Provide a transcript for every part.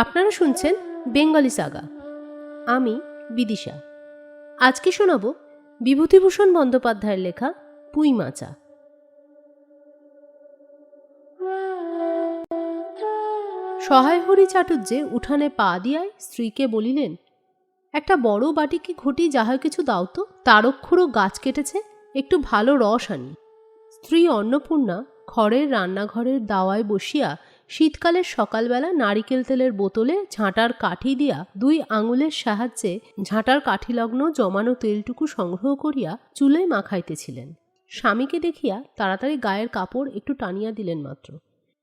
আপনারা শুনছেন Bengali Saga. আমি বিদিশা। আজকে শোনাব বিভূতিভূষণ বন্দ্যোপাধ্যায়ের লেখা পুঁই মাচা। সহায়হরি চাটুর্যে উঠানে পা দিয়ায় স্ত্রীকে বলিলেন, একটা বড় বাটি কি ঘটি যাহা কিছু দাও তো, তারক্ষুরও গাছ কেটেছে, একটু ভালো রস আনি। স্ত্রী অন্নপূর্ণা ঘরের রান্নাঘরের দাওয়ায় বসিয়া শীতকালের সকালবেলা নারিকেল তেলের বোতলে ঝাঁটার কাঠি দিয়া 2 আঙুলের সাহায্যে ঝাঁটার কাঠিলগ্ন জমানো তেলটুকু সংগ্রহ করিয়া চুলে মাখাইতেছিলেন। স্বামীকে দেখিয়া তাড়াতাড়ি গায়ের কাপড় একটু টানিয়া দিলেন মাত্র,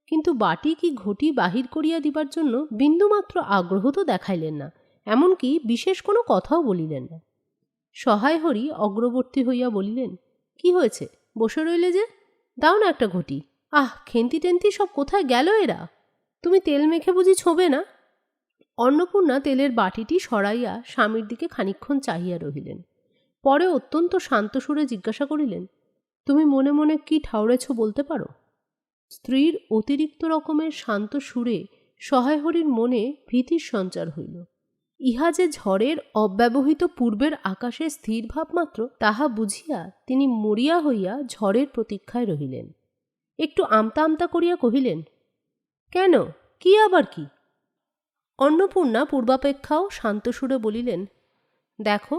কিন্তু বাটি কি ঘটি বাহির করিয়া দিবার জন্য বিন্দুমাত্র আগ্রহ তো দেখাইলেন না, এমনকি বিশেষ কোনো কথাও বলিলেন না। সহায়হরি অগ্রবর্তী হইয়া বলিলেন, কি হয়েছে, বসে রইলে যে, দাও না একটা ঘটি। আহ, খেন্তি টেন্তি সব কোথায় গেল এরা? তুমি তেল মেখে বুঝি ছোবে না? অন্নপূর্ণা তেলের বাটিটি সরাইয়া স্বামীর দিকে খানিকক্ষণ চাহিয়া রহিলেন। পরে অত্যন্ত শান্ত সুরে জিজ্ঞাসা করিলেন, তুমি মনে মনে কি ঠাউরেছ বলতে পারো? স্ত্রীর অতিরিক্ত রকমের শান্ত সুরে সহায়হরির মনে ভীতির সঞ্চার হইল। ইহা যে ঝড়ের অব্যবহিত পূর্বের আকাশে স্থির ভাব মাত্র, তাহা বুঝিয়া তিনি মরিয়া হইয়া ঝড়ের প্রতীক্ষায় রহিলেন। একটু আমতা আমতা করিয়া কহিলেন, কেন, কি আবার কি? অন্নপূর্ণা পূর্বাপেক্ষাও শান্ত সুরে বলিলেন, দেখো,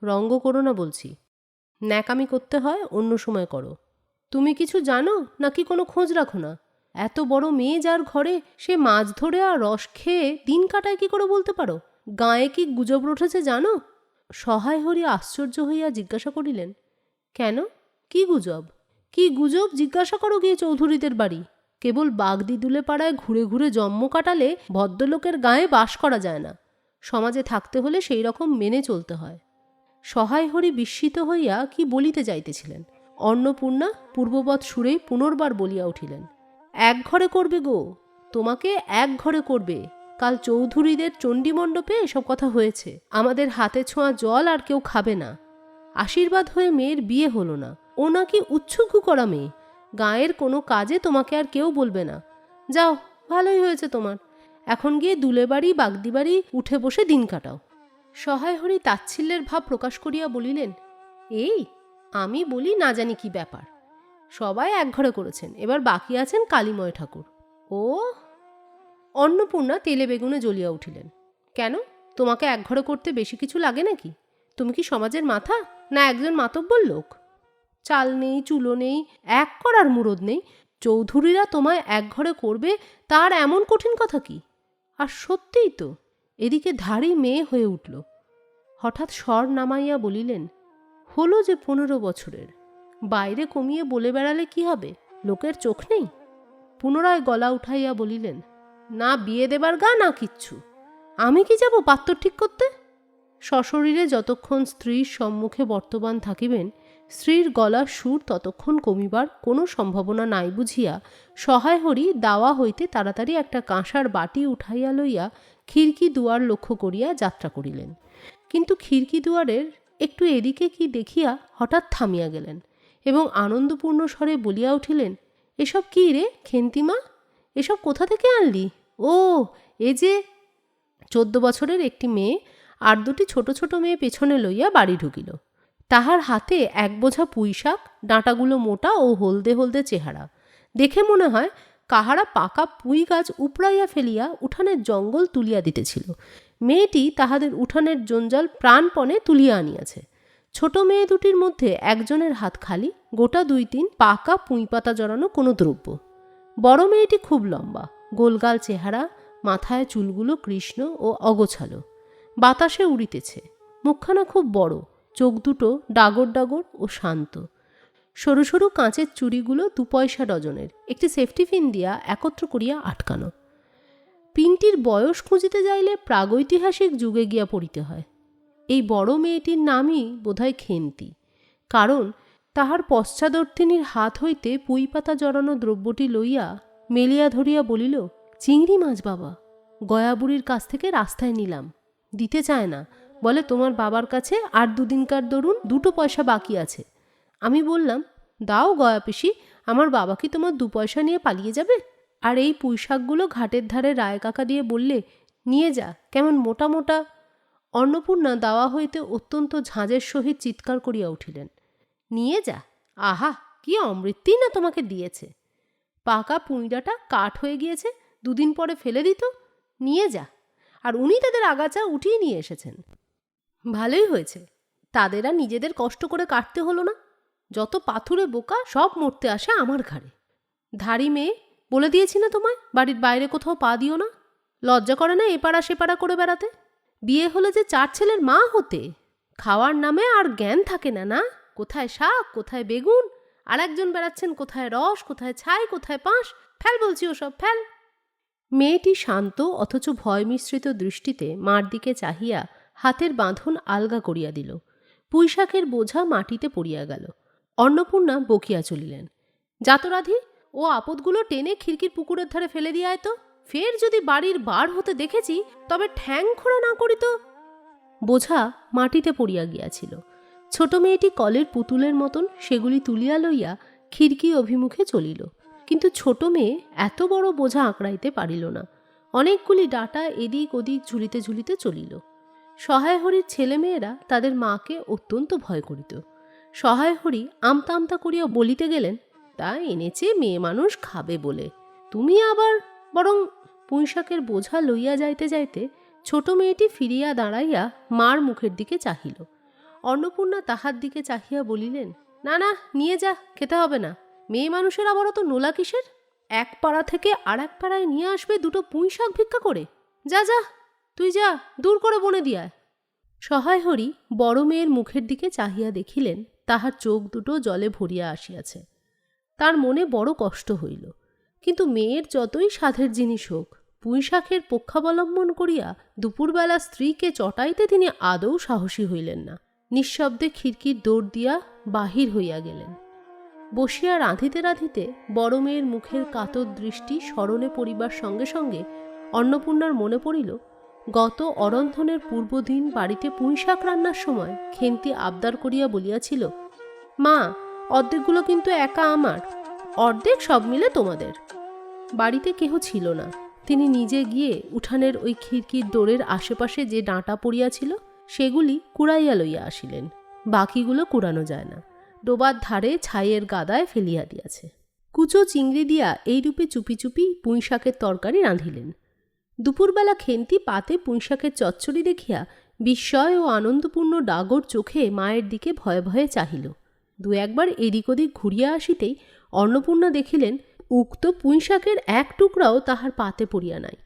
রঙ্গ করো না বলছি, ন্যাকামি করতে হয় অন্য সময় করো। তুমি কিছু জানো নাকি কোনো খোঁজ রাখো না? এত বড় মেয়ে যার ঘরে, সে মাছ ধরে আর রস খেয়ে দিন কাটায় কি করে বলতে পারো? গায়ে কি গুজব উঠেছে জানো? সহায়হরি আশ্চর্য হইয়া জিজ্ঞাসা করিলেন, কেন, কি গুজব? কি গুজব জিজ্ঞাসা করো গিয়ে চৌধুরীদের বাড়ি। কেবল বাগদিদুলে পাড়ায় ঘুরে ঘুরে জন্ম কাটালে ভদ্রলোকের গায়ে বাস করা যায় না। সমাজে থাকতে হলে সেই রকম মেনে চলতে হয়। সহায়হরি বিস্মিত হইয়া কি বলিতে যাইতেছিলেন, অন্নপূর্ণা পূর্ববৎ সুরেই পুনর্বার বলিয়া উঠিলেন, এক ঘরে করবে গো, তোমাকে এক ঘরে করবে। কাল চৌধুরীদের চণ্ডীমণ্ডপে এসব কথা হয়েছে। আমাদের হাতে ছোঁয়া জল আর কেউ খাবে না। আশীর্বাদ হয়ে মেয়ের বিয়ে হলো না, ও নাকি উচ্ছুকু করা মেয়ে। গায়ের কোনো কাজে তোমাকে আর কেউ বলবে না। যাও, ভালোই হয়েছে তোমার, এখন গিয়ে দুলে বাড়ি বাগদি বাড়ি উঠে বসে দিন কাটাও। সহায়হরি তাচ্ছিল্যের ভাব প্রকাশ করিয়া বলিলেন, এই আমি বলি না জানি কি ব্যাপার, সবাই এক ঘরে করেছেন, এবার বাকি আছেন কালীময় ঠাকুর। ও! অন্নপূর্ণা তেলে বেগুনে জ্বলিয়া উঠিলেন, কেন, তোমাকে এক ঘরে করতে বেশি কিছু লাগে নাকি? তুমি কি সমাজের মাথা, না একজন মাতব্বর লোক? চাল নেই, চুলো নেই, এক করার মুরদ নেই, চৌধুরীরা তোমায় এক ঘরে করবে, তার এমন কঠিন কথা কি? আর সত্যিই তো। এদিকে ধাড়ি মেয়ে হয়ে উঠল। হঠাৎ স্বর নামাইয়া বলিলেন, হলো যে 15 বছরের, বাইরে কমিয়ে বলে বেড়ালে কি হবে, লোকের চোখ নেই? পুনরায় গলা উঠাইয়া বলিলেন, না বিয়ে দেবার গা না কিচ্ছু, আমি কি যাব পাত্র ঠিক করতে? সশরীরে যতক্ষণ স্ত্রীর সম্মুখে বর্তমান থাকিবেন, স্ত্রীর গলার সুর ততক্ষণ কমিবার কোনো সম্ভাবনা নাই বুঝিয়া সহায়হরি দাওয়া হইতে তাড়াতাড়ি একটা কাঁসার বাটি উঠাইয়া লইয়া খিড়কি দুয়ার লক্ষ্য করিয়া যাত্রা করিলেন। কিন্তু খিড়কি দুয়ারের একটু এদিকে কি দেখিয়া হঠাৎ থামিয়া গেলেন এবং আনন্দপূর্ণ স্বরে বলিয়া উঠিলেন, এসব কি রে খেন্তিমা, এসব কোথা থেকে আনলি? ও, এ যে 14 বছরের একটি মেয়ে আর 2টি ছোট ছোট মেয়ে পেছনে লইয়া বাড়ি ঢুকিল। তাহার হাতে এক বোঝা পুঁই শাক, ডাঁটাগুলো মোটা ও হলদে হলদে চেহারা। দেখে মনে হয় কাহারা পাকা পুঁই গাছ উপড়াইয়া ফেলিয়া উঠানের জঙ্গল তুলিয়া দিতেছিল। মেয়েটি তাহাদের উঠানের জঞ্জাল প্রাণপণে তুলিয়া আনিয়াছে। ছোট মেয়ে দুটির মধ্যে একজনের হাত খালি, গোটা 2-3 পাকা পুঁই পাতা জড়ানো কোনো দ্রব্য। বড় মেয়েটি খুব লম্বা, গোলগাল চেহারা, মাথায় চুলগুলো কৃষ্ণ ও অগোছালো, বাতাসে উড়িতেছে। মুখখানা খুব বড়, চোখ দুটো ডাগর ডাগর ও শান্ত। সরু সরু কাঁচের চুড়িগুলো 2 পয়সা ডজনের, একটি সেফটি পিন দিয়া একত্র করিয়া আটকানো। পিনটির বয়স খুঁজিতে যাইলে প্রাগৈতিহাসিক যুগে গিয়া পড়িতে হয়। এই বড় মেয়েটির নামই বোধহয় খেন্তি, কারণ তাহার পশ্চাদর্থিনীর হাত হইতে পুঁই পাতা জড়ানো দ্রব্যটি লইয়া মেলিয়া ধরিয়া বলিল, চিংড়ি মাছ বাবা, গয়াবুড়ির কাছ থেকে রাস্তায় নিলাম, দিতে চায় না, বলে তোমার বাবার কাছে আর 2 দিনকার দরুন 2 পয়সা বাকি আছে। আমি বললাম, দাও গয়া পিসি, আমার বাবা কি তোমার 2 পয়সা নিয়ে পালিয়ে যাবে? আর এই পুঁই শাকগুলো ঘাটের ধারে রায় কাকা দিয়ে বললে, নিয়ে যা, কেমন মোটা মোটা। অন্নপূর্ণা দাওয়া হইতে অত্যন্ত ঝাঁঝের সহিত চিৎকার করিয়া উঠিলেন, নিয়ে যা, আহা কি অমৃতই না তোমাকে দিয়েছে। পাকা পুঁইড়াটা কাঠ হয়ে গিয়েছে, 2 দিন পরে ফেলে দিত, নিয়ে যা। আর উনি তাদের আগাছা উঠিয়ে নিয়ে এসেছেন। ভালোই হয়েছে, তাদের আর নিজেদের কষ্ট করে কাটতে হলো না। যত পাথুরে বোকা সব মরতে আসে আমার ঘাড়ে। ধাড়ি মেয়ে, বলে দিয়েছি না তোমায় বাড়ির বাইরে কোথাও পা দিও না। লজ্জা করে না এপাড়া সেপাড়া করে বেড়াতে? বিয়ে হলে যে 4 ছেলের মা হতে, খাওয়ার নামে আর জ্ঞান থাকে না। না, কোথায় শাক, কোথায় বেগুন, আর একজন বেড়াচ্ছেন কোথায় রস, কোথায় ছাই, কোথায় পাঁশ। ফেল বলছি ওসব, ফেল। মেয়েটি শান্ত অথচ ভয় মিশ্রিত দৃষ্টিতে মার দিকে চাহিয়া হাতের বাঁধন আলগা করিয়া দিল। পুঁইশাকের বোঝা মাটিতে পড়িয়া গেল। অন্নপূর্ণা বকিয়া চলিলেন, যাতরাধি, ও আপদগুলো টেনে খিড়কির পুকুরের ধারে ফেলে দিয়ে আয় তো। ফের যদি বাড়ির বার হতে দেখেছি তবে ঠ্যাং খোঁড়া না করি তো। বোঝা মাটিতে পড়িয়া গিয়াছিল। ছোট মেয়েটি কলের পুতুলের মতন সেগুলি তুলিয়া লইয়া খিড়কি অভিমুখে চলিল। কিন্তু ছোট মেয়ে এত বড় বোঝা আঁকড়াইতে পারিল না। অনেকগুলি ডাটা এদিক ওদিক ঝুলিতে ঝুলিতে চলিল। সহায় হরির ছেলেমেয়েরা তাদের মাকে অত্যন্ত ভয় করিত। সহায় হরি আমতা আমতা করিয়া বলিতে গেলেন, তা এনেছে মেয়ে মানুষ খাবে বলে, তুমি আবার বরং। পুঁইশাকের বোঝা লইয়া যাইতে যাইতে ছোট মেয়েটি ফিরিয়া দাঁড়াইয়া মার মুখের দিকে চাহিল। অন্নপূর্ণা তাহার দিকে চাহিয়া বলিলেন, না না, নিয়ে যা, খেতে হবে না। মেয়ে মানুষের আবার অত নোলা কিসের? এক পাড়া থেকে আর এক পাড়ায় নিয়ে আসবে 2টো পুঁইশাক ভিক্ষা করে। যা যা, তুই যা, দূর করে বনে দিয়ায়। সহায় হরি বড় মেয়ের মুখের দিকে চাহিয়া দেখিলেন তাহার চোখ দুটো জলে ভরিয়া আসিয়াছে। তার মনে বড় কষ্ট হইল। কিন্তু মেয়ের যতই সাধের জিনিস হোক, পুঁইশাকের পক্ষাবলম্বন করিয়া দুপুরবেলা স্ত্রীকে চটাইতে তিনি আদৌ সাহসী হইলেন না। নিঃশব্দে খিড়কির দৌড় দিয়া বাহির হইয়া গেলেন। বসিয়া রাঁধিতে রাঁধিতে বড় মেয়ের মুখের কাতর দৃষ্টি স্মরণে পড়িবার সঙ্গে সঙ্গে অন্নপূর্ণার মনে পড়িল, গত অরন্ধনের পূর্বদিন বাড়িতে পুঁইশাক রান্নার সময় খেন্তি আবদার করিয়া বলিয়াছিল, মা, অর্ধেকগুলো কিন্তু একা আমার, অর্ধেক সব মিলে তোমাদের। বাড়িতে কেহ ছিল না। তিনি নিজে গিয়ে উঠানের ওই খিড়কির দোরের আশেপাশে যে ডাঁটা পড়িয়াছিল সেগুলি কুড়াইয়া লইয়া আসিলেন। বাকিগুলো কুড়ানো যায় না, ডোবার ধারে ছাইয়ের গাদায় ফেলিয়া দিয়াছে। কুচো চিংড়ি দিয়া এইরূপে চুপি চুপি পুঁইশাকের তরকারি রাঁধিলেন। দুপুরবেলা খেন্তি পাতে পুঁইশাকের চচ্চড়ি দেখিয়া বিস্ময় ও আনন্দপূর্ণ ডাগর চোখে মায়ের দিকে ভয়ে ভয়ে চাহিল। 2-1বার এদিক ওদিক ঘুরিয়া আসিতেই অন্নপূর্ণা দেখিলেন উক্ত পুঁইশাকের এক টুকরাও তাহার পাতে পড়িয়া নাই।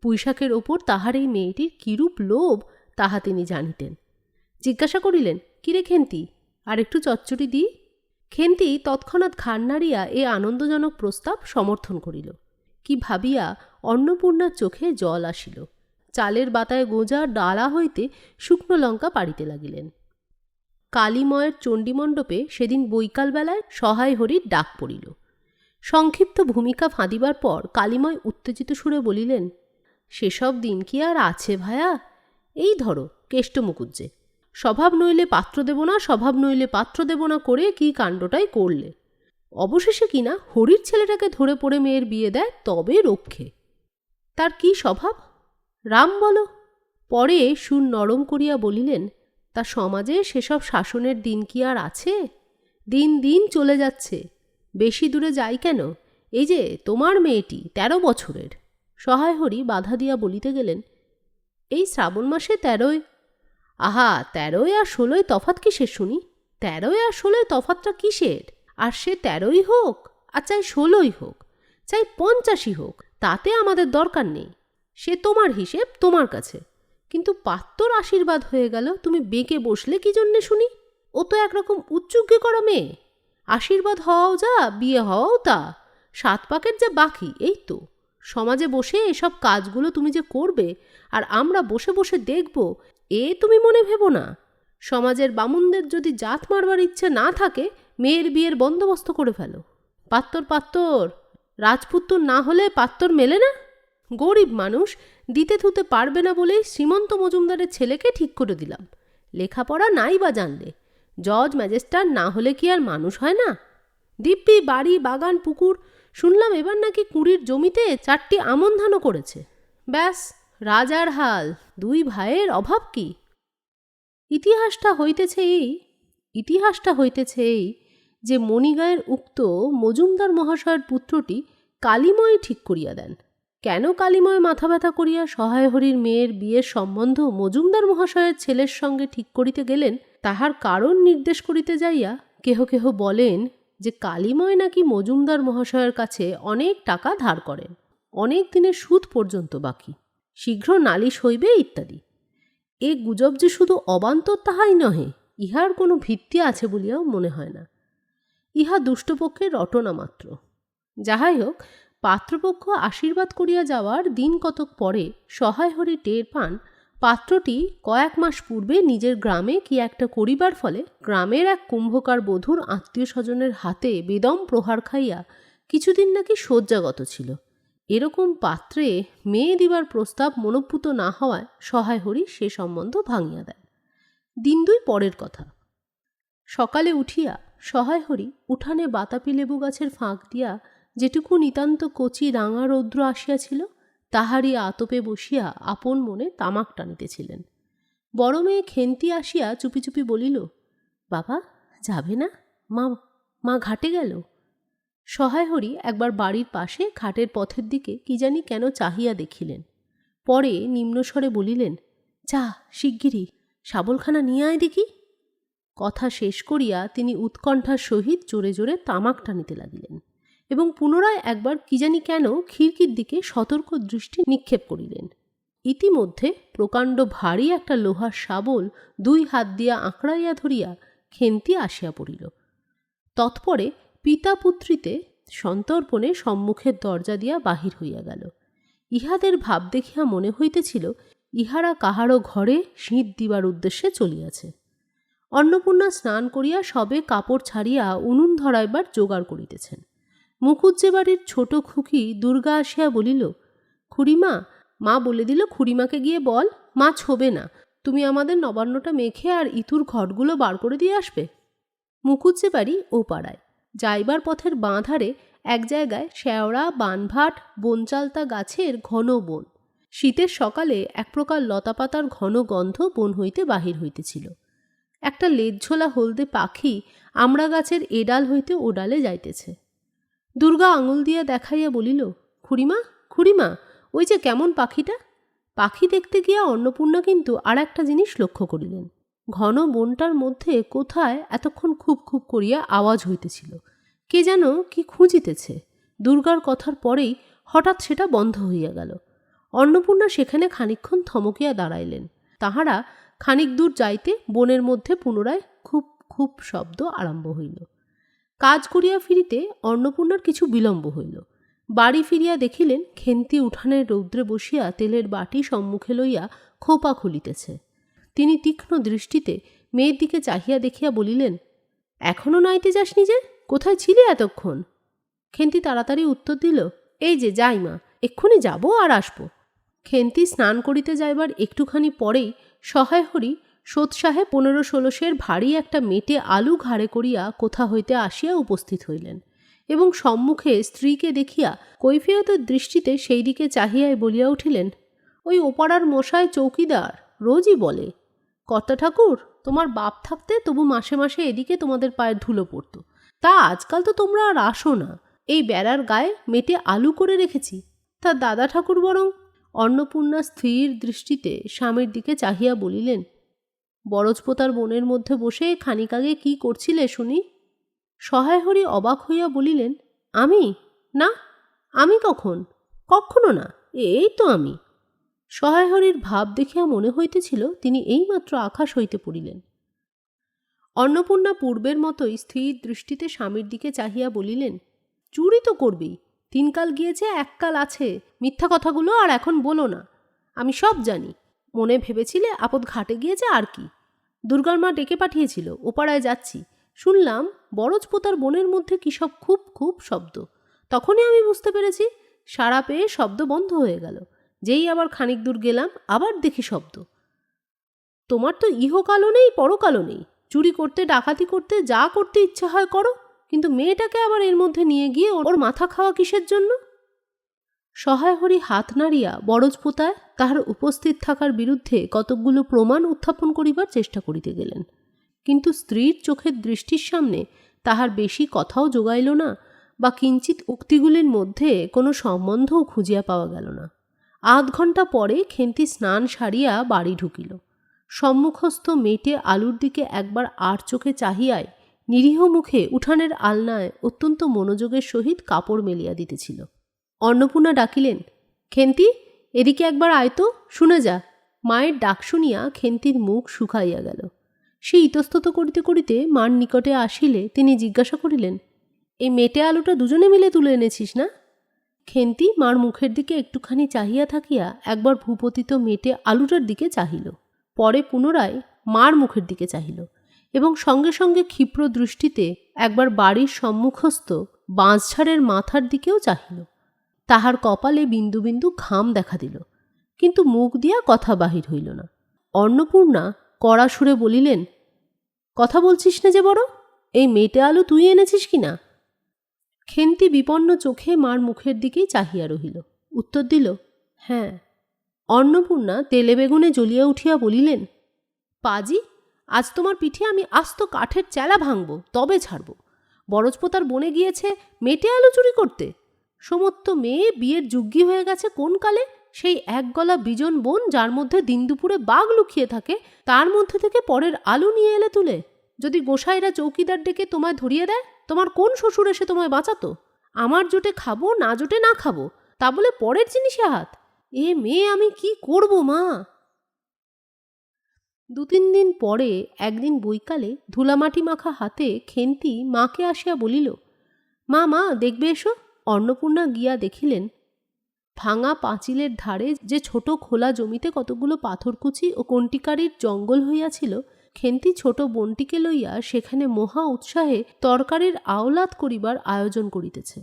পুঁইশাকের ওপর তাহার এই মেয়েটির কিরূপ লোভ তাহা তিনি জানিতেন। জিজ্ঞাসা করিলেন, কিরে খেন্তি, আর একটু চচ্চড়ি দিই? খেন্তি তৎক্ষণাৎ ঘাড় নাড়িয়া এ আনন্দজনক প্রস্তাব সমর্থন করিল। কি ভাবিয়া অন্নপূর্ণার চোখে জল আসিল। চালের বাতায় গোঁজা ডালা হইতে শুকনো লঙ্কা পাড়িতে লাগিলেন। কালীময়ের চণ্ডীমণ্ডপে সেদিন বৈকালবেলায় সহায় হরির ডাক পড়িল। সংক্ষিপ্ত ভূমিকা ফাঁদিবার পর কালীময় উত্তেজিত সুরে বলিলেন, সেসব দিন কি আর আছে ভায়া? এই ধরো কেষ্টমুকুজ্জে, স্বভাব নইলে পাত্র দেব না, স্বভাব নইলে পাত্র দেব না করে কি কাণ্ডটাই করলে। অবশেষে কিনা হরির ছেলেটাকে ধরে পড়ে মেয়ের বিয়ে দেয়, তবে রক্ষে। তার কি স্বভাব রাম বলো? পরে সুর নরম করিয়া বলিলেন, তা সমাজে সেসব শাসনের দিন কি আর আছে? দিন দিন চলে যাচ্ছে, বেশি দূরে যাই কেন? এই যে তোমার মেয়েটি 13 বছরের। সহায় হরি বাধা দিয়া বলিতে গেলেন, এই শ্রাবণ মাসে 13। আহা, 13 আর 16 তফাৎ কিসের শুনি? 13 আর 16 তফাৎটা কিসের? আর সে 13ই হোক, আর চাই 16ই হোক, চাই 50ই হোক, তাতে আমাদের দরকার নেই। সে তোমার হিসেব তোমার কাছে। কিন্তু পাত্তর আশীর্বাদ হয়ে গেল, তুমি বেঁকে বসলে কি জন্যে শুনি? ও তো একরকম উচ্চুগ্গে করা মেয়ে। আশীর্বাদ হওয়াও যা, বিয়ে হওয়াও তা, 7 পাকের যা বাকি, এই তো। সমাজে বসে এসব কাজগুলো তুমি যে করবে আর আমরা বসে বসে দেখব, এ তুমি মনে ভেবো না। সমাজের বামুনদের যদি জাত মারবার ইচ্ছে না থাকে, মেয়ের বিয়ের বন্দোবস্ত করে ফেলো। পাত্তর পাত্তর, রাজপুত্তর না হলে পাত্তর মেলে না। গরিব মানুষ, দিতে থুতে পারবে না বলেই শ্রীমন্ত মজুমদারের ছেলেকে ঠিক করে দিলাম। লেখাপড়া নাই বা জানলে, জজ ম্যাজিস্ট্রার না হলে কি আর মানুষ হয় না? দিব্যি বাড়ি, বাগান, পুকুর, শুনলাম এবার নাকি 20 জমিতে 4টি আমন ধানও করেছে। ব্যাস, রাজার হাল, দুই ভাইয়ের অভাব কি? ইতিহাসটা হইতেছে এই যে মণিগায়ের উক্ত মজুমদার মহাশয়ের পুত্রটি কালিময় ঠিক করিয়া দেন। কেন কালিময় মাথা ব্যথা করিয়া সহায় হরির মেয়ের বিয়ের সম্বন্ধ মজুমদার মহাশয়ের ছেলের সঙ্গে ঠিক করিতে গেলেন, তাহার কারণ নির্দেশ করিতে যাইয়া কেহ কেহ বলেন যে কালিময় নাকি মজুমদার মহাশয়ের কাছে অনেক টাকা ধার করেন, অনেক দিনের সুদ পর্যন্ত বাকি, শীঘ্র নালিশ হইবে ইত্যাদি। এ গুজব যে শুধু অবান্তর তাহাই নহে, ইহার কোনো ভিত্তি আছে বলিয়াও মনে হয় না। ইহা দুষ্টপক্ষের রটনা মাত্র। যাহাই হোক, পাত্রপক্ষ আশীর্বাদ করিয়া যাওয়ার দিন কতক পরে সহায় হরি টের পান পাত্রটি কয়েক মাস পূর্বে নিজের গ্রামে কি একটা করিবার ফলে গ্রামের এক কুম্ভকার বধূর আত্মীয় স্বজনের হাতে বেদম প্রহার খাইয়া কিছুদিন নাকি শয্যাগত ছিল। এরকম পাত্রে মেয়ে দিবার প্রস্তাব মনোপুত না হওয়ায় সহায় হরি সে সম্বন্ধ ভাঙিয়া দেন। দিন দুই পরের কথা। সকালে উঠিয়া সহায় হরি উঠানে বাতাপি লেবু গাছের ফাঁক দিয়া যেটুকু নিতান্ত কচি রাঙা রৌদ্র আসিয়াছিল তাহারই আতপে বসিয়া আপন মনে তামাক টানিতেছিলেন। বড় মেয়ে খেন্তি আসিয়া চুপি চুপি বলিল, বাবা যাবে না? মা ঘাটে গেল। সহায় হরি একবার বাড়ির পাশে ঘাটের পথের দিকে কি জানি কেন চাহিয়া দেখিলেন। পরে নিম্নস্বরে বলিলেন, যা শিগগিরি শাবলখানা নিয়ে আয় দেখি। কথা শেষ করিয়া তিনি উৎকণ্ঠার সহিত জোরে জোরে তামাক টানিতে লাগিলেন এবং পুনরায় একবার কি জানি কেন খিড়কির দিকে সতর্ক দৃষ্টি নিক্ষেপ করিলেন। ইতিমধ্যে প্রকাণ্ড ভারী একটা লোহার শাবল দুই হাত দিয়া আঁকড়াইয়া ধরিয়া খেন্তি আসিয়া পড়িল। তৎপরে পিতা পুত্রীতে সন্তর্পণে সম্মুখের দরজা দিয়া বাহির হইয়া গেল। ইহাদের ভাব দেখিয়া মনে হইতেছিল ইহারা কাহারও ঘরে সিঁধ দিবার উদ্দেশ্যে চলিয়াছে। অন্নপূর্ণা স্নান করিয়া সবে কাপড় ছাড়িয়া উনুন ধরাইবার জোগাড় করিতেছেন। মুকুজ্জে বাড়ির ছোট খুকি দুর্গা আসিয়া বলিল, খুড়িমা, মা বলে দিল খুড়িমাকে গিয়ে বল মা ছোবে না, তুমি আমাদের নবান্নটা মেখে আর ইতুর ঘটগুলো বার করে দিয়ে আসবে। মুকুজ্জে বাড়ি ও পাড়ায়। যাইবার পথের বাঁ ধারে এক জায়গায় শেওড়া, বানভাট, বনচালতা গাছের ঘন বন। শীতের সকালে এক প্রকার লতাপাতার ঘন গন্ধ বন হইতে বাহির হইতেছিল। একটা লেজঝোলা হলদে পাখি আমড়া গাছের এডাল হইতে ও ডালে যাইতেছে। দুর্গা আঙুল দিয়া দেখাইয়া বলিল, খুড়িমা খুড়িমা, ওই যে কেমন পাখিটা। পাখি দেখতে গিয়া অন্নপূর্ণা কিন্তু আর একটা জিনিস লক্ষ্য করিলেন। ঘন বনটার মধ্যে কোথায় এতক্ষণ খুব খুব করিয়া আওয়াজ হইতেছিল, কে যেন কি খুঁজিতেছে। দুর্গার কথার পরেই হঠাৎ সেটা বন্ধ হইয়া গেল। অন্নপূর্ণা সেখানে খানিকক্ষণ থমকিয়া দাঁড়াইলেন। তাহারা খানিক দূর যাইতে বনের মধ্যে পুনরায় খুব খুব শব্দ আরম্ভ হইল। কাজ করিয়া ফিরিতে অন্নপূর্ণার কিছু বিলম্ব হইল। বাড়ি ফিরিয়া দেখিলেন খেন্তি উঠানের রৌদ্রে বসিয়া তেলের বাটি সম্মুখে লইয়া খোপা খুলিতেছে। তিনি তীক্ষ্ণ দৃষ্টিতে মেয়ের দিকে চাহিয়া দেখিয়া বলিলেন, এখনও নাইতে যাসনি যে? কোথায় ছিলে এতক্ষণ? খেন্তি তাড়াতাড়ি উত্তর দিল, এই যে যাই মা, এক্ষুনি যাব আর আসব। খেন্তি স্নান করিতে যাইবার একটুখানি পরেই সহায় হরি সোৎসাহে 15-16 সের ভারী একটা মেটে আলু ঘাড়ে করিয়া কোথা হইতে আসিয়া উপস্থিত হইলেন এবং সম্মুখে স্ত্রীকে দেখিয়া কৈফিয়তের দৃষ্টিতে সেই দিকে চাহিয়াই বলিয়া উঠিলেন, ওই ওপাড়ার মশায় চৌকিদার রোজই বলে, কর্তা ঠাকুর, তোমার বাপ থাকতে তবু মাসে মাসে এদিকে তোমাদের পায়ের ধুলো পড়ত, তা আজকাল তো তোমরা আর আসো না। এই বেড়ার গায়ে মেটে আলু করে রেখেছি, তা দাদা ঠাকুর বরং। অন্নপূর্ণা স্থির দৃষ্টিতে স্বামীর দিকে চাহিয়া বলিলেন, বরজপোতার বনের মধ্যে বসে খানিক আগে কি করছিলে শুনি? সহায় হরি অবাক হইয়া বলিলেন, আমি? না, আমি কখন? কখনো না, এই তো আমি। সহায় হরির ভাব দেখিয়া মনে হইতেছিল তিনি এইমাত্র আকাশ হইতে পড়িলেন। অন্নপূর্ণা পূর্বের মতোই স্থির দৃষ্টিতে স্বামীর দিকে চাহিয়া বলিলেন, চুরি তো করবেই, 3 কাল গিয়েছে, 1 কাল আছে, মিথ্যা কথাগুলো আর এখন বলো না। আমি সব জানি। মনে ভেবেছিলে আপদ ঘাটে গিয়েছে আর কি। দুর্গার মা ডেকে পাঠিয়েছিল, ওপাড়ায় যাচ্ছি। শুনলাম বরজপোতার বনের মধ্যে কী সব খুব খুব শব্দ। তখনই আমি বুঝতে পেরেছি। সাড়া পেয়ে শব্দ বন্ধ হয়ে গেল। যেই আবার খানিক দূর গেলাম, আবার দেখি শব্দ। তোমার তো ইহকালও নেই, পরকালও নেই। চুরি করতে, ডাকাতি করতে, যা করতে ইচ্ছা হয় করো, কিন্তু মেয়েটাকে আবার এর মধ্যে নিয়ে গিয়ে ওর মাথা খাওয়া কিসের জন্য? সহায় হরি হাত নাড়িয়া বরজপোতায় তাহার উপস্থিত থাকার বিরুদ্ধে কতকগুলো প্রমাণ উত্থাপন করিবার চেষ্টা করিতে গেলেন, কিন্তু স্ত্রীর চোখের দৃষ্টির সামনে তাহার বেশি কথাও জোগাইল না, বা কিঞ্চিত উক্তিগুলির মধ্যে কোনো সম্বন্ধও খুঁজিয়া পাওয়া গেল না। আধ ঘণ্টা পরে খেন্তি স্নান সারিয়া বাড়ি ঢুকিল। সম্মুখস্থ মেটে আলুর দিকে একবার আর চোখে চাহিয়ায় নিরীহ মুখে উঠানের আলনায় অত্যন্ত মনোযোগের সহিত কাপড় মেলিয়া দিতেছিল। অন্নপূর্ণা ডাকিলেন, খেন্তি, এদিকে একবার আয় তো, শুনে যা। মায়ের ডাক শুনিয়া খেন্তির মুখ শুকাইয়া গেল। সে ইতস্তত করিতে করিতে মার নিকটে আসিলে তিনি জিজ্ঞাসা করিলেন, এই মেটে আলুটা দুজনে মিলে তুলে এনেছিস না? খেন্তি মার মুখের দিকে একটুখানি চাহিয়া থাকিয়া একবার ভূপতিত মেটে আলুটার দিকে চাহিল, পরে পুনরায় মার মুখের দিকে চাহিল এবং সঙ্গে সঙ্গে ক্ষিপ্র দৃষ্টিতে একবার বাড়ির সম্মুখস্থ বাঁশঝাড়ের মাথার দিকেও চাহিল। তাহার কপালে বিন্দু বিন্দু ঘাম দেখা দিল, কিন্তু মুখ দিয়া কথা বাহির হইল না। অন্নপূর্ণা কড়া সুরে বলিলেন, কথা বলছিস না যে বড়, এই মেটে আলু তুই এনেছিস কি না? খেন্তি বিপন্ন চোখে মার মুখের দিকেই চাহিয়া রহিল। উত্তর দিল, হ্যাঁ। অন্নপূর্ণা তেলে বেগুনে জ্বলিয়া উঠিয়া বলিলেন, পাজি, আজ তোমার পিঠে আমি আস্ত কাঠের চেলা ভাঙব, তবে ছাড়ব। বরজপোতার বনে গিয়েছে মেটে আলু চুরি করতে। সমস্ত মেয়ে বিয়ের যোগ্যী হয়ে গেছে কোন কালে, সেই এক গলা বিজন বন যার মধ্যে দিন দুপুরে বাঘ লুকিয়ে থাকে, তার মধ্যে থেকে পরের আলু নিয়ে এলে তুলে। যদি গোসাইরা চৌকিদার ডেকে তোমায় ধরিয়ে দেয়, তোমার কোন শ্বশুর এসে তোমায় বাঁচাতো? আমার জোটে খাবো, না জোটে না খাবো, তা বলে পরের জিনিসে হাত। এ মেয়ে আমি কি করব মা? 2-3 দিন পরে একদিন বৈকালে ধুলামাটি মাখা হাতে খেন্তি মাকে আসিয়া বলিল, মা, মা দেখবে এসো। অন্নপূর্ণা গিয়া দেখিলেন, ভাঙা পাঁচিলের ধারে যে ছোট খোলা জমিতে কতগুলো পাথরকুচি ও কণ্টিকারির জঙ্গল হইয়াছিল, খেন্তি ছোট বোনটিকে লইয়া সেখানে মহা উৎসাহে তরকারির আওলাদ করিবার আয়োজন করিতেছে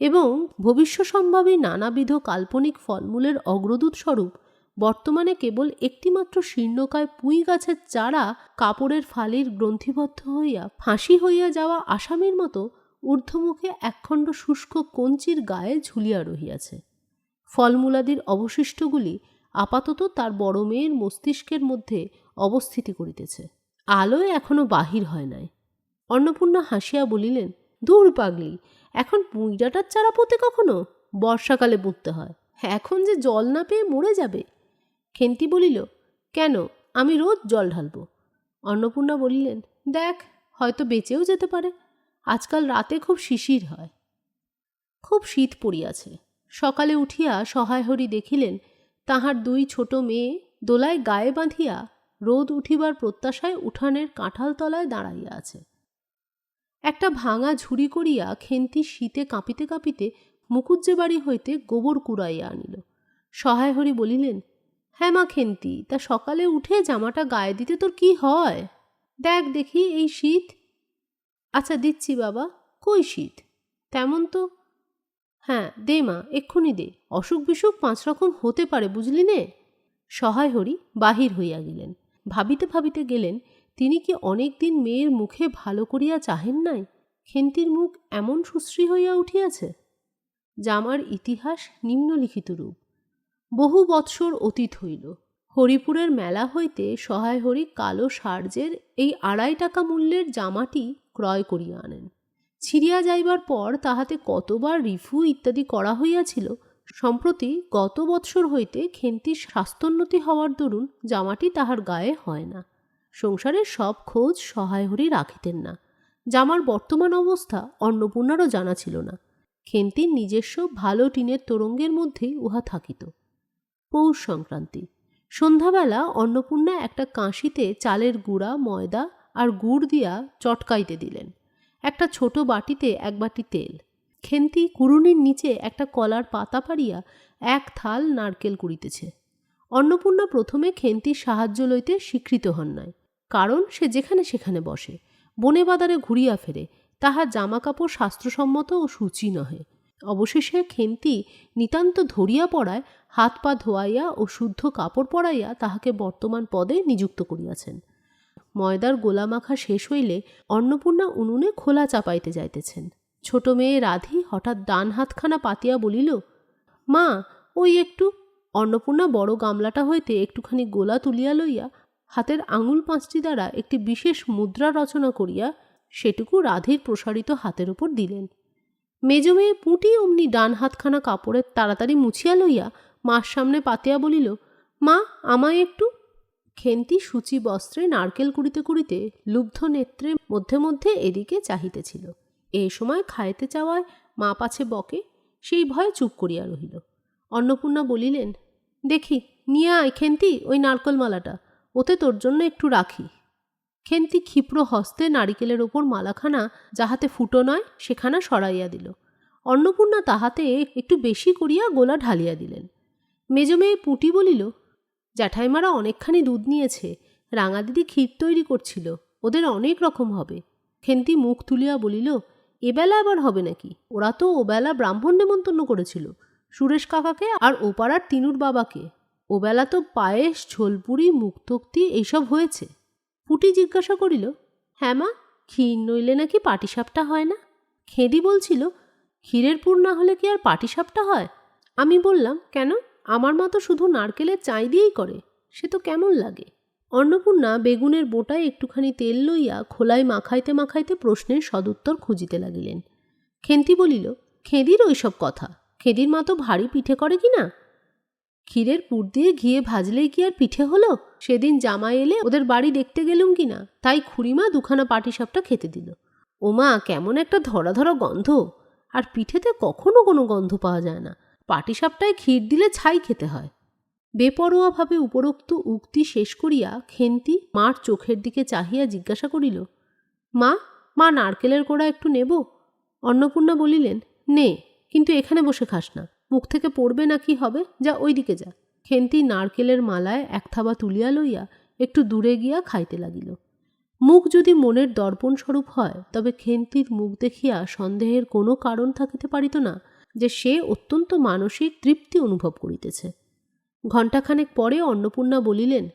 এবং ভবিষ্যসম্ভাবী নানাবিধ কাল্পনিক ফলমূলের অগ্রদূত স্বরূপ বর্তমানে কেবল একটিমাত্র শীর্ণকায় পুঁই গাছের চারা কাপড়ের ফালির গ্রন্থিবদ্ধ হইয়া ফাঁসি হইয়া যাওয়া আসামির মতো ঊর্ধ্বমুখে একখণ্ড শুষ্ক কঞ্চির গায়ে ঝুলিয়া রহিয়াছে। ফলমূলাদির অবশিষ্টগুলি আপাতত তার বড় মেয়ের মস্তিষ্কের মধ্যে অবস্থিতি করিতেছে, আলোয় এখনো বাহির হয় নাই। অন্নপূর্ণা হাসিয়া বলিলেন, দূর পাগলি, এখন পুঁইডাটার চারা পোতে কখনো? বর্ষাকালে পুঁততে হয়, এখন যে জল না পেয়ে মরে যাবে। খেন্তি বলিল, কেন, আমি রোজ জল ঢালব। অন্নপূর্ণা বলিলেন, দেখ, হয়তো বেঁচেও যেতে পারে। আজকাল রাতে খুব শিশির হয়। খুব শীত পড়িয়াছে। সকালে উঠিয়া সহায়হরি দেখিলেন তাহার 2 ছোট মেয়ে দোলায় গায়ে বাঁধিয়া রোদ উঠিবার প্রত্যাশায় উঠানের কাঁঠাল তলায় দাঁড়াইয়া আছে। একটা ভাঙা ঝুড়ি করিয়া খেন্তি শীতে কাঁপিতে কাঁপিতে মুকুজ্জে বাড়ি হইতে গোবর কুড়াইয়া আনিল। সহায়হরি বলিলেন, হ্যাঁ মা খেন্তি, তা সকালে উঠে জামাটা গায়ে দিতে তোর কি হয়? দেখ দেখি এই শীত। আচ্ছা দিচ্ছি বাবা। কই শীত? তেমন তো। হ্যাঁ দে মা, এক্ষুনি দে, অসুখ বিসুখ 5 রকম হতে পারে, বুঝলি নে। সহায়হরি বাহির হইয়া গেলেন। ভাবিতে ভাবিতে গেলেন, তিনি কি অনেক দিন মেয়ের মুখে ভালো করিয়া চাহেন নাই? খেন্তির মুখ এমন সুশ্রী হইয়া উঠিয়াছে। জামার ইতিহাস নিম্নলিখিত রূপ। বহু বৎসর অতীত হইল। হরিপুরের মেলা হইতে সহায়হরি কালো সার্জের এই 2.5 টাকা মূল্যের জামাটি ক্রয় করিয়া আনেন। ছিঁড়িয়া যাইবার পর তাহাতে কতবার রিফু ইত্যাদি করা হইয়াছিল। সম্প্রতি গত বৎসর হইতে খেন্তির স্বাস্থ্যোন্নতি হওয়ার দরুন জামাটি তাহার গায়ে হয় না। সংসারের সব খোঁজ সহায়হরি রাখিতেন না। জামার বর্তমান অবস্থা অন্নপূর্ণারও জানা ছিল না। খেন্তির নিজস্ব ভালো টিনের তোরঙ্গের মধ্যেই উহা থাকিত। পৌষ সংক্রান্তি। সন্ধ্যাবেলা অন্নপূর্ণা একটা কাঁসিতে চালের গুঁড়া, ময়দা আর গুড় দিয়া চটকাইতে দিলেন। একটা ছোট বাটিতে 1 বাটি তেল। খেন্তি কুড়ুনির নিচে একটা কলার পাতা পাড়িয়া 1 থাল নারকেল কুড়িতেছে। অন্নপূর্ণা প্রথমে খেন্তির সাহায্য লইতে স্বীকৃত হন নাই, কারণ সে যেখানে সেখানে বসে, বনে বাদারে ঘুরিয়া ফেরে, তাহার জামাকাপড় শাস্ত্রসম্মত ও সূচি নহে। অবশেষে খেন্তি নিতান্ত ধরিয়া পড়ায় হাত পা ধোয়াইয়া ও শুদ্ধ কাপড় পরাইয়া তাহাকে বর্তমান পদে নিযুক্ত করিয়াছেন। ময়দার গোলা মাখা শেষ হইলে অন্নপূর্ণা উনুনে খোলা চাপাইতে যাইতেছেন। ছোট মেয়ে রাধি হঠাৎ ডান হাতখানা পাতিয়া বলিল, মা, ওই একটু। অন্নপূর্ণা বড় গামলাটা হইতে একটুখানি গোলা তুলিয়া লইয়া হাতের আঙুল 5টি দ্বারা একটি বিশেষ মুদ্রা রচনা করিয়া সেটুকু রাধের প্রসারিত হাতের উপর দিলেন। মেজ মেয়ে পুঁটি অমনি ডান হাতখানা কাপড়ের তাড়াতাড়ি মুছিয়া লইয়া মার সামনে পাতিয়া বলিল, মা, আমায় একটু। খেন্তি সূচি বস্ত্রে নারকেল কুড়িতে কুড়িতে লুব্ধ নেত্রে মধ্যে মধ্যে এদিকে চাহিতেছিল। এই সময় খাইতে চাওয়ায় মা পাছে বকে, সেই ভয়ে চুপ করিয়া রহিল। অন্নপূর্ণা বলিলেন, দেখি নিয়ে আয় খেন্তি ওই নারকেল মালাটা, ওতে তোর জন্য একটু রাখি। খেন্তি ক্ষিপ্র হস্তে নারিকেলের ওপর মালাখানা যাহাতে ফুটো নয় সেখানা সরাইয়া দিল। অন্নপূর্ণা তাহাতে একটু বেশি করিয়া গোলা ঢালিয়া দিলেন। মেজ মেয়ে পুঁটি বলিল, জ্যাঠাইমারা অনেকখানি দুধ নিয়েছে, রাঙা দিদি ক্ষীর তৈরি করছিল, ওদের অনেক রকম হবে। খেন্তি মুখ তুলিয়া বলিল, এবেলা আবার হবে নাকি? ওরা তো ওবেলা ব্রাহ্মণ নেমন্তন্ন করেছিল, সুরেশ কাকাকে আর ওপাড়ার তিনুর বাবাকে। ওবেলা তো পায়েস, ঝোলপুরি, মুক্তোক্তি এইসব হয়েছে। পুটি জিজ্ঞাসা করিল, হ্যাঁ মা, ক্ষীর নইলে নাকি পাটিসাপটা হয় না? খেদি বলছিল, ক্ষীরের পুর না হলে কি আর পাটিসাপটা হয়? আমি বললাম, কেন, আমার মা তো শুধু নারকেলের চাই দিয়েই করে, সে তো কেমন লাগে। অন্নপূর্ণা বেগুনের বোটায় একটুখানি তেল লইয়া খোলায় মাখাইতে মাখাইতে প্রশ্নের সদুত্তর খুঁজিতে লাগিলেন। খেন্তি বলিল, খেদির ওইসব কথা, খেদির মা তো ভারী পিঠে করে কি না? ক্ষীরের পুর দিয়ে ঘিয়ে ভাজলেই কি আর পিঠে হলো? সেদিন জামাই এলে ওদের বাড়ি দেখতে গেলুম কিনা, তাই খুড়িমা দুখানা পাটিসাপটা খেতে দিল। ওমা, কেমন একটা ধরা ধরা গন্ধ, আর পিঠেতে কখনো কোনো গন্ধ পাওয়া যায় না। পাটিসাপটায় ক্ষীর দিলে ছাই খেতে হয়। বেপরোয়াভাবে উপরোক্ত উক্তি শেষ করিয়া খেন্তি মার চোখের দিকে চাহিয়া জিজ্ঞাসা করিল, মা, মা নারকেলের কোড়া একটু নেব? অন্নপূর্ণা বলিলেন, নে, কিন্তু এখানে বসে খাস না, মুখ থেকে পড়বে না কি হবে, যা ওই দিকে যা। খেন্তি নারকেলের মালায় এক থাবা তুলিয়া লইয়া একটু দূরে গিয়া খাইতে লাগিল। মুখ যদি মনের দর্পণ স্বরূপ হয়, তবে খেন্তির মুখ দেখিয়া সন্দেহের কোনো কারণ থাকিতে পারিত না যে সে অত্যন্ত মানসিক তৃপ্তি অনুভব করিতেছে। ঘণ্টাখানেক পরে অন্নপূর্ণা বলিলেন,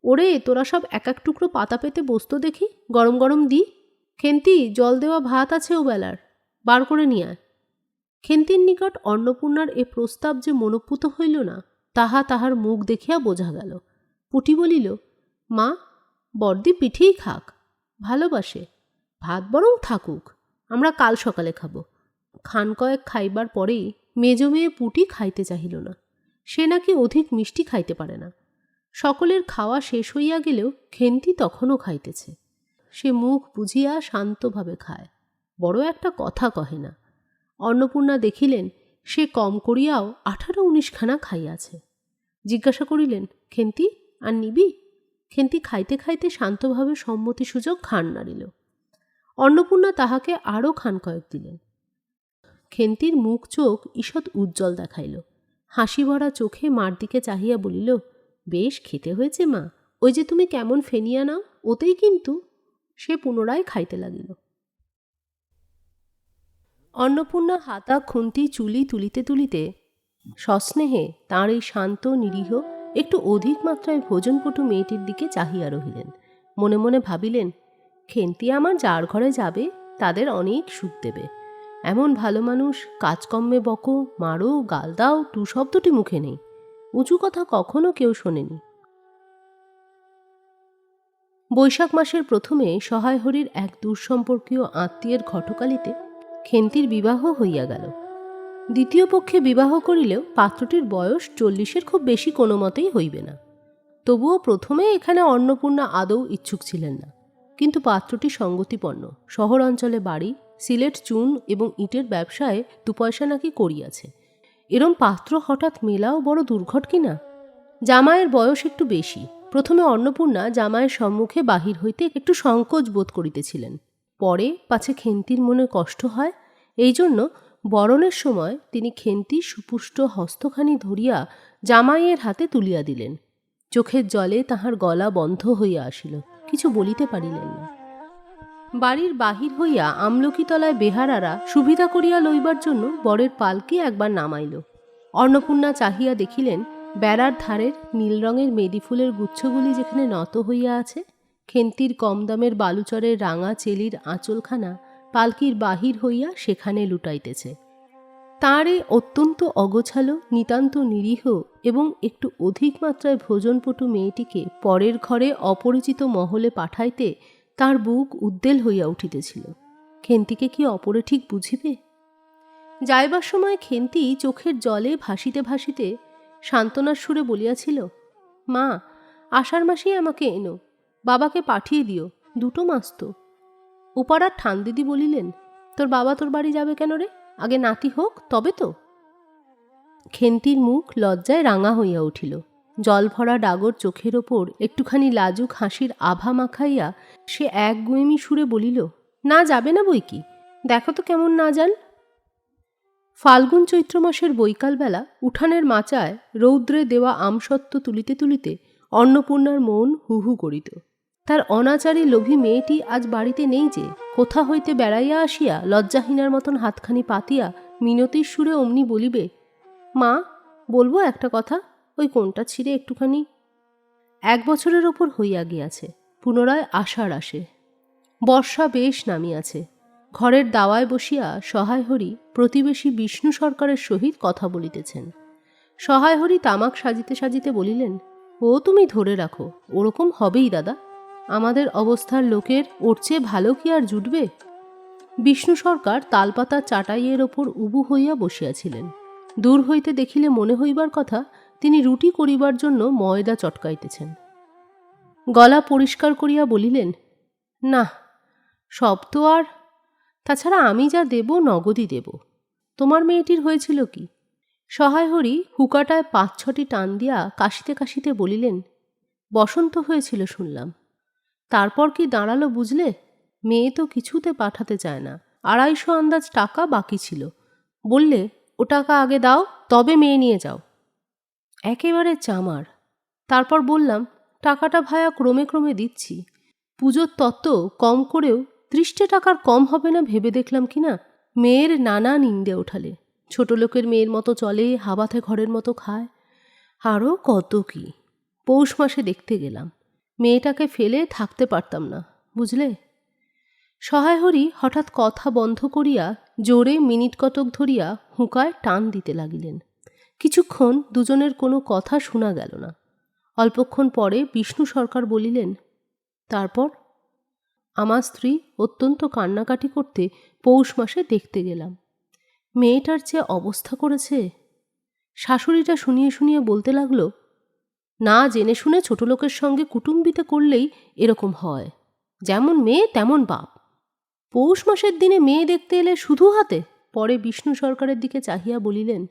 ওরে, তোরা সব এক এক টুকরো পাতা পেতে বসতো দেখি, গরম গরম দি। খেন্তি, জল দেওয়া ভাত আছে ও বেলার, বার করে নিয়ে আয়। খেন্তির নিকট অন্নপূর্ণার এ প্রস্তাব যে মনোপুত হইল না, তাহা তাহার মুখ দেখিয়া বোঝা গেল। পুটি বলিল, মা, বড়দি পিঠেই খাক, ভালোবাসে, ভাত বরং থাকুক, আমরা কাল সকালে খাব। খান কয়েক খাইবার পরেই মেজ মেয়ে পুটি খাইতে চাহিল না। সে নাকি অধিক মিষ্টি খাইতে পারে না। সকলের খাওয়া শেষ হইয়া গেলেও খেন্তি তখনও খাইতেছে। সে মুখ বুঝিয়া শান্তভাবে খায়, বড় একটা কথা কহে না। অন্নপূর্ণা দেখিলেন সে কম করিয়াও 18-19 খানা খাইয়াছে। জিজ্ঞাসা করিলেন, খেন্তি, আর নিবি? খেন্তি খাইতে খাইতে শান্তভাবে সম্মতিসূচক খান নাড়িল। অন্নপূর্ণা তাহাকে আরও খান কয়েক দিলেন। খেন্তির মুখ চোখ ঈষৎ উজ্জ্বল দেখাইল। হাসি ভরা চোখে মার দিকে চাহিয়া বলিল, বেশ খেতে হয়েছে মা, ওই যে তুমি কেমন ফেনিয়া নাও, ওতেই কিন্তু। সে পুনরায় খাইতে লাগিল। অন্নপূর্ণা হাতা খুন্তি চুলি তুলিতে তুলিতে সস্নেহে তাঁর এই শান্ত নিরীহ একটু অধিক মাত্রায় ভোজনপটু মেয়েটির দিকে চাহিয়া রহিলেন। মনে মনে ভাবিলেন, খেন্তি আমার যার ঘরে যাবে তাদের অনেক সুখ দেবে। এমন ভালো মানুষ, কাজকর্মে বকো, মারো, গাল দাও, টু শব্দটি মুখে নেই, উঁচু কথা কখনো কেউ শোনেনি। বৈশাখ মাসের প্রথমে সহায়হরির এক দূরসম্পর্কীয় আত্মীয়ের ঘটকালিতে খেন্তির বিবাহ হইয়া গেল। দ্বিতীয় পক্ষে বিবাহ করিলেও পাত্রটির বয়স 40-এর খুব বেশি কোনো মতেই হইবে না। তবুও প্রথমে এখানে অন্নপূর্ণা আদৌ ইচ্ছুক ছিলেন না, কিন্তু পাত্রটি সঙ্গতিপন্ন, শহর অঞ্চলে বাড়ি, সিলেট চুন এবং ইটের ব্যবসায় 2 পয়সা নাকি করিয়াছে। এরম পাত্র হঠাৎ মেলাও বড় দুর্ঘট কিনা। জামাইয়ের বয়স একটু বেশি। প্রথমে অন্নপূর্ণা জামাইয়ের সম্মুখে বাহির হইতে একটু সংকোচ বোধ করিতেছিলেন। পরে পাছে খেন্তির মনে কষ্ট হয়, এই জন্য বরণের সময় তিনি খেন্তির সুপুষ্ট হস্তখানি ধরিয়া জামাইয়ের হাতে তুলিয়া দিলেন। চোখের জলে তাহার গলা বন্ধ হইয়া আসিল, কিছু বলিতে পারিলেন না। বাড়ির বাহির হইয়া আমলকিতলায় বেহারারা সুবিধা করিয়া লইবার জন্য বরের পালকি একবার নামাইল। অন্নপূর্ণা চাহিয়া দেখিলেন বেড়ার ধারের নীল রঙের মেদি ফুলের গুচ্ছগুলি যেখানে নত হইয়া আছে, খেন্তির কম দামের বালুচরের রাঙা চেলির আঁচলখানা পালকির বাহির হইয়া সেখানে লুটাইতেছে। তাঁর এই অত্যন্ত অগোছালো, নিতান্ত নিরীহ এবং একটু অধিক মাত্রায় ভোজনপটু মেয়েটিকে পরের ঘরে অপরিচিত মহলে পাঠাইতে তার বুক উদ্বেল হইয়া উঠিতেছিল। খেন্তিকে কি অপরে ঠিক বুঝিবে? যাইবার সময় খেন্তি চোখের জলে ভাসিতে ভাসিতে সান্ত্বনার সুরে বলিয়াছিল, মা, আষাঢ় মাসেই আমাকে এনো, বাবাকে পাঠিয়ে দিও, 2 মাস তো। উপাড়ার ঠানদিদি বলিলেন, তোর বাবা তোর বাড়ি যাবে কেন রে? আগে নাতি হোক তবে তো। খেন্তির মুখ লজ্জায় রাঙা হইয়া উঠিল। জল ভরা ডাগর চোখের ওপর একটুখানি লাজুক হাসির আভা মাখাইয়া সে এক গুয়েমি সুরে বলিল, না যাবে না বই কি, দেখো তো কেমন না যান। ফাল্গুন চৈত্র মাসের বৈকালবেলা উঠানের মাচায় রৌদ্রে দেওয়া আমসত্ত্ব তুলিতে তুলিতে অন্নপূর্ণার মন হু হু করিত। তার অনাচারী লোভী মেয়েটি আজ বাড়িতে নেই যে, কোথা হইতে বেড়াইয়া আসিয়া লজ্জাহীনার মতন হাতখানি পাতিয়া মিনতির সুরে অমনি বলিবে, মা, বলবো একটা কথা, ওই কোনটা ছিঁড়ে একটুখানি। 1 বছরের ওপর হইয়া গিয়াছে, পুনরায় আষাঢ় আসে, বর্ষা বেশ নামিয়াছে। ঘরের দাওয়ায় বসিয়া সহায়হরি প্রতিবেশী বিষ্ণু সরকারের সহিত কথা বলিতেছেন। সহায়হরি তামাক সাজিতে সাজিতে বলিলেন, ও তুমি ধরে রাখো, ওরকম হবেই দাদা, আমাদের অবস্থার লোকের ওর চেয়ে ভালো কি আর জুটবে? বিষ্ণু সরকার তালপাতা চাটাইয়ের ওপর উবু হইয়া বসিয়াছিলেন। দূর হইতে দেখিলে মনে হইবার কথা তিনি রুটি করিবার জন্য ময়দা চটকাইতেছেন। গলা পরিষ্কার করিয়া বলিলেন, না, সব তো আর, তাছাড়া আমি যা দেব নগদই দেব। তোমার মেয়েটির হয়েছিল কি? সহায়হরি হুকাটায় 5-6টি টান দিয়া কাশিতে কাশিতে বলিলেন, বসন্ত হয়েছিল শুনলাম। তারপর কি দাঁড়ালো বুঝলে? মেয়ে তো কিছুতে পাঠাতে চায় না, 250 আন্দাজ টাকা বাকি ছিল, বললে ও টাকা আগে দাও তবে মেয়ে নিয়ে যাও। একেবারে চামার। তারপর বললাম, টাকাটা ভায়া ক্রমে ক্রমে দিচ্ছি, পুজোর তত্ত্ব কম করেও 30 টাকার কম হবে না ভেবে দেখলাম কিনা। মেয়ের নানা নিন্দে ওঠালে, ছোট লোকের মেয়ের মতো চলে, হাবাথে ঘরের মতো খায়, আরও কত কি। পৌষ মাসে দেখতে গেলাম, মেয়েটাকে ফেলে থাকতে পারতাম না, বুঝলে। সহায়হরি হঠাৎ কথা বন্ধ করিয়া জোরে মিনিট কতক ধরিয়া হুঁকায় টান দিতে লাগিলেন। কিছুক্ষণ দুজনের কোনো কথা শোনা গেল না। অল্পক্ষণ পরে বিষ্ণু সরকার বলিলেন, তারপর? আমার স্ত্রী অত্যন্ত কান্নাকাটি করতে পৌষ মাসে দেখতে গেলাম। মেয়েটার যে অবস্থা করেছে। শাশুড়িটা শুনিয়ে শুনিয়ে বলতে লাগলো, না জেনে শুনে ছোট লোকের সঙ্গে কুটুম্বিতে করলেই এরকম হয়, যেমন মেয়ে তেমন বাপ। পৌষ মাসের দিনে মেয়ে দেখতে এলে শুধু হাতে। পরে বিষ্ণু সরকারের দিকে চাহিয়া বলিলেন,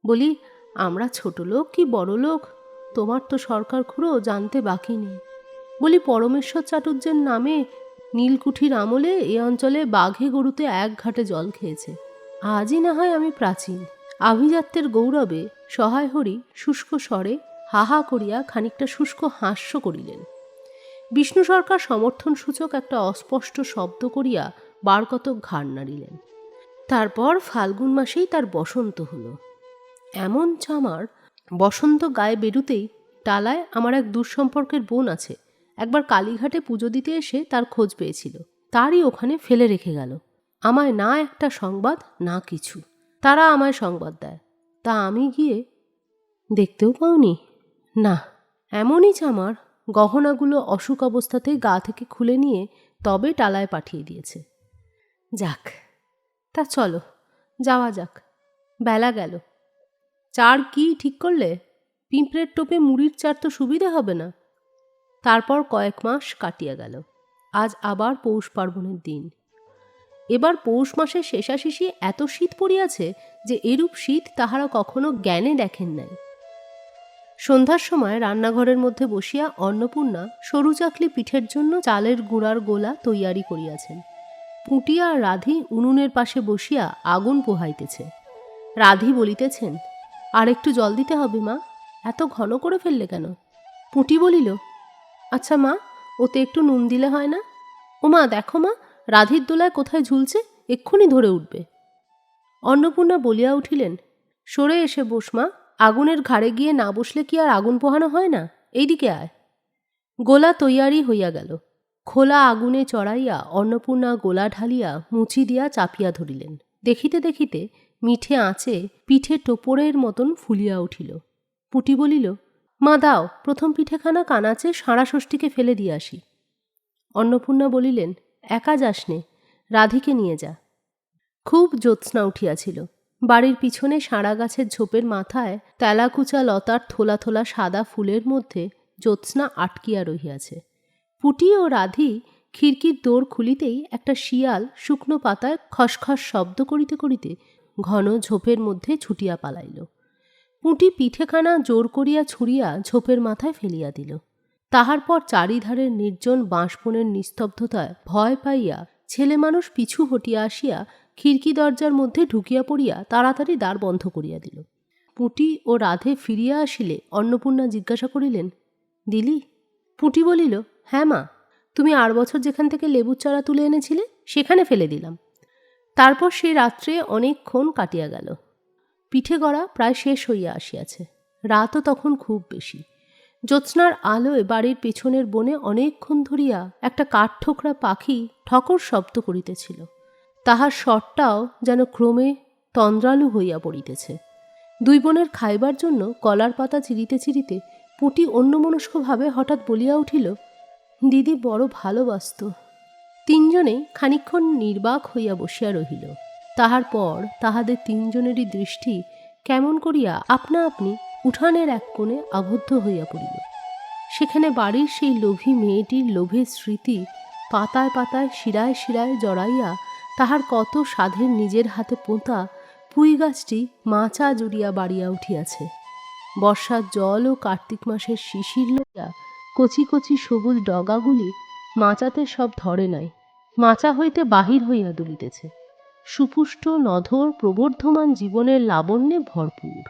বলি, আমরা ছোট লোক কি বড় লোক, তোমার তো সরকার খুড়ো জানতে বাকি নেই। বলি, পরমেশ্বর চাটুর্যের নামে নীলকুঠির আমলে এ অঞ্চলে বাঘে গরুতে 1 ঘাটে জল খেয়েছে। আজই না হয় আমি প্রাচীন। আভিজাত্যের গৌরবে সহায়হরি শুষ্ক স্বরে হা হা করিয়া খানিকটা শুষ্ক হাস্য করিলেন। বিষ্ণু সরকার সমর্থনসূচক একটা অস্পষ্ট শব্দ করিয়া বারকতক ঘাড় নাড়িলেন। তারপর ফাল্গুন মাসেই তার বসন্ত হলো। এমন চামার, বসন্ত গায়ে বেরুতেই টালায় আমার এক দূরসম্পর্কের বোন আছে, একবার কালীঘাটে পুজো দিতে এসে তার খোঁজ পেয়েছিল, তারই ওখানে ফেলে রেখে গেল। আমায় না একটা সংবাদ না কিছু, তারা আমায় সংবাদ দেয়, তা আমি গিয়ে দেখতেও পাওনি। না, এমনই চামার, গহনাগুলো অসুখ অবস্থাতেই গা থেকে খুলে নিয়ে তবে টালায় পাঠিয়ে দিয়েছে। যাক, তা চলো যাওয়া যাক, বেলা গেল। চার কি ঠিক করলে? পিঁপড়ের টোপে মুড়ির চার তো সুবিধা হবে না। তারপর কয়েক মাস কাটিয়া গেল। আজ আবার পৌষ পার্বণের দিন। এবার পৌষ মাসের শেষাশেষি এত শীত পড়িয়াছে যে এরূপ শীত তাহারা কখনো জ্ঞানে দেখেন নাই। সন্ধ্যার সময় রান্নাঘরের মধ্যে বসিয়া অন্নপূর্ণা সরু চাকলি পিঠের জন্য চালের গুঁড়ার গোলা তৈয়ারি করিয়াছেন। পুঁটিয়া আর রাধি উনুনের পাশে বসিয়া আগুন পোহাইতেছে। রাধি বলিতেছেন, আর একটু জল দিতে হবে মা, এত ঘন করে ফেললে কেন? পুঁটি বলিল, আচ্ছা মা, ওতে একটু নুন দিলে হয় না? ও মা, দেখো মা, রাধির দোলায় কোথায় ঝুলছে, এক্ষুনি ধরে উঠবে। অন্নপূর্ণা বলিয়া উঠিলেন, সরে এসে বস মা, আগুনের ঘাড়ে গিয়ে না বসলে কি আর আগুন পোহানো হয় না? এইদিকে আয়। গোলা তৈয়ারি হইয়া গেল। খোলা আগুনে চড়াইয়া অন্নপূর্ণা গোলা ঢালিয়া মুচি দিয়া চাপিয়া ধরিলেন। দেখিতে দেখিতে মিঠে আঁচে পিঠে টোপরের মতন ফুলিয়া উঠিল। পুটি বলিল, মা দাও, প্রথম পিঠেখানা কানাচে সাঁড়া ষষ্ঠীকে ফেলে দিয়ে আসি। অন্নপূর্ণা বলিলেন, একা যাস নে, রাধিকে নিয়ে যা। খুব জ্যোৎস্না উঠিয়াছিল। বাড়ির পিছনে সাঁড়া গাছের ঝোপের মাথায় তেলাকুচা লতার থোলা থোলা সাদা ফুলের মধ্যে জ্যোৎস্না আটকিয়া রহিয়াছে। পুটি ও রাধি খিড়কির দোর খুলিতেই একটা শিয়াল শুকনো পাতায় খসখস শব্দ করিতে করিতে ঘন ঝোপের মধ্যে ছুটিয়া পালাইল। পুঁটি পিঠেখানা জোর করিয়া ছুঁড়িয়া ঝোপের মাথায় ফেলিয়া দিল। তাহার পর চারিধারের নির্জন বাঁশবনের নিস্তব্ধতায় ভয় পাইয়া ছেলে মানুষ পিছু হটিয়া আসিয়া খিড়কি দরজার মধ্যে ঢুকিয়া পড়িয়া তাড়াতাড়ি দ্বার বন্ধ করিয়া দিল। পুঁটি ও রাধে ফিরিয়া আসিলে অন্নপূর্ণা জিজ্ঞাসা করিলেন, দিলি? পুঁটি বলিল, হ্যাঁ মা, তুমি 8 বছর যেখান থেকে লেবুর চারা তুলে এনেছিলে সেখানে ফেলে দিলাম। তারপর সেই রাত্রে অনেকক্ষণ কাটিয়া গেল। পিঠে গড়া প্রায় শেষ হইয়া আসিয়াছে। রাতও তখন খুব বেশি। জ্যোৎস্নার আলোয় বাড়ির পেছনের বনে অনেকক্ষণ ধরিয়া একটা কাঠঠোকরা পাখি ঠকর শব্দ করিতেছিল। তাহার স্বরটাও যেন ক্রমে তন্দ্রালু হইয়া পড়িতেছে। দুই বোনের খাইবার জন্য কলার পাতা চিরিতে চিরিতে পুঁটি অন্যমনস্কভাবে হঠাৎ বলিয়া উঠিল, দিদি বড় ভালোবাসত। তিনজনেই খানিকক্ষণ নির্বাক হইয়া বসিয়া রহিল। তাহার পর তাহাদের তিনজনেরই দৃষ্টি কেমন করিয়া আপনা আপনি উঠানের এক কোণে আবদ্ধ হইয়া পড়িল। সেখানে বাড়ির সেই লোভী মেয়েটির লোভের স্মৃতি পাতায় পাতায় শিরায় শিরায় জড়াইয়া তাহার কত সাধের নিজের হাতে পোঁতা পুঁই গাছটি মাচা জুড়িয়া বাড়িয়া উঠিয়াছে। বর্ষার জল ও কার্তিক মাসের শিশির লইয়া কচি কচি সবুজ ডগাগুলি মাচাতে সব ধরে নাই, মাচা হইতে বাহির হইয়া দুলিতেছে। সুপুষ্ট নধর প্রবর্ধমান জীবনের লাবণ্যে ভরপুর।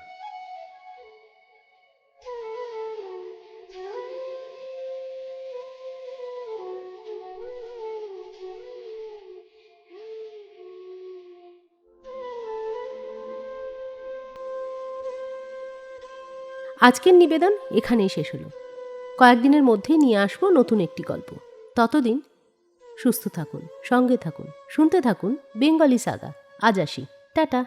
আজকের নিবেদন এখানেই শেষ হলো। কয়েকদিনের মধ্যেই নিয়ে আসবো নতুন একটি গল্প। ততদিন সুস্থ থাকুন, সঙ্গে থাকুন, শুনতে থাকুন বেঙ্গলি সাগা। আজ আসি, টাটা।